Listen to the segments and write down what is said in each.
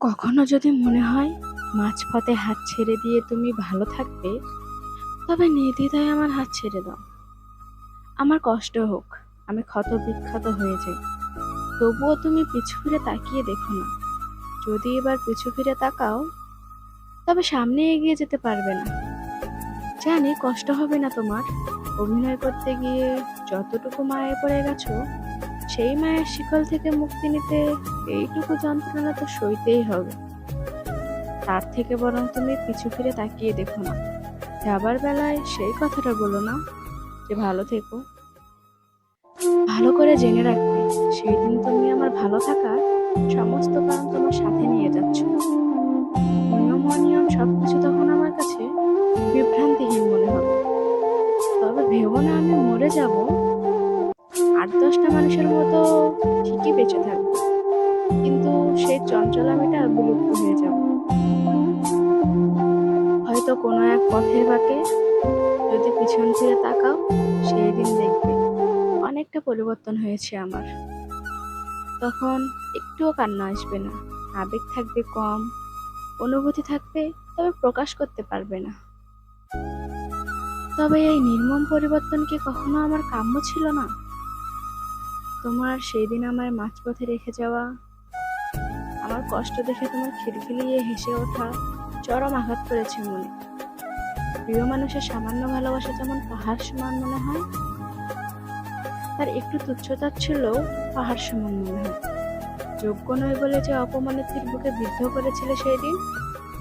কখনো যদি মনে হয় মাঝপথে হাত ছেড়ে দিয়ে তুমি ভালো থাকবে, তবে নির্দ্বিধায় আমার হাত ছেড়ে দাও। আমার কষ্ট হোক, আমি ক্ষত বিক্ষত হয়ে যাই, তবুও তুমি পিছু ফিরে তাকিয়ে দেখো না। যদি এবার পিছু ফিরে তাকাও, তবে সামনে এগিয়ে যেতে পারবে না। জানি কষ্ট হবে না তোমার। অভিনয় করতে গিয়ে যতটুকু মায়ে পড়ে গেছো, সেই মায়ের শিকল থেকে মুক্তি নিতে এইটুকু যন্ত্রণা তো সইতেই হবে। তার থেকে বরং তুমি পিছু ফিরে তাকিয়ে দেখো না। যাবার বেলায় সেই কথাটা বলো না যে ভালো থেকো। ভালো করে জেনে রাখবে, সেই দিন তুমি আমার ভালো থাকার সমস্ত কারণ তোমার সাথে নিয়ে যাচ্ছ। নিয়ম অনিয়ম সবকিছু তখন আমার কাছে বিভ্রান্তিহীন মনে হবে। তবে ভেবো না আমি মরে যাব। ৮-১০টা মানুষের মতো ঠিকই বেঁচে থাকবো, কিন্তু সেই চঞ্চল আমিটা বিলুপ্ত হয়ে যাব। হয়তো কোনো এক পথের বাঁকে যদি পিছন ফিরে তাকাও, সেই দিন দেখবে অনেকটা পরিবর্তন হয়েছে আমার। তখন একটুও কান্না আসবে না, আবেগ থাকবে কম, অনুভূতি থাকবে, তবে প্রকাশ করতে পারবে না। তবে এই নির্মম পরিবর্তন কি কখনো আমার কাম্য ছিল না? তোমার সেই দিন আমার মাঝপথে রেখে যাওয়া, আমার কষ্ট দেখে তোমার খিলখিলিয়ে হেসে ওঠা চরম আঘাত করেছে মনে। প্রিয় মানুষের সামান্য ভালোবাসা যেমন পাহাড় সমান মনে হয়, তার একটু তুচ্ছতাচ্ছিল্যও পাহাড় সমান মনে হয়। যোগ্য নয় বলে যে অপমানিতের বুকে বিদ্ধ করেছিল সেই দিন,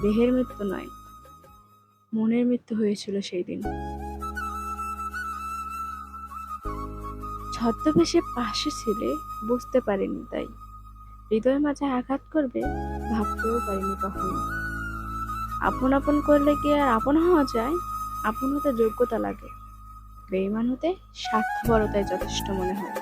দেহের মৃত্যু নয়, মনের মৃত্যু হয়েছিল সেই দিন। ছদ্মবেশে পাশে ছিলে, বুঝতে পারিনি তাই। হৃদয় মাঝে আঘাত করবে ভাবতেও পারিনি কখনো। আপন আপন করলে কি আর আপন হওয়া যায়? আপন হতে যোগ্যতা লাগে, বেঈমান হতে স্বার্থপরতাই যথেষ্ট মনে হয়।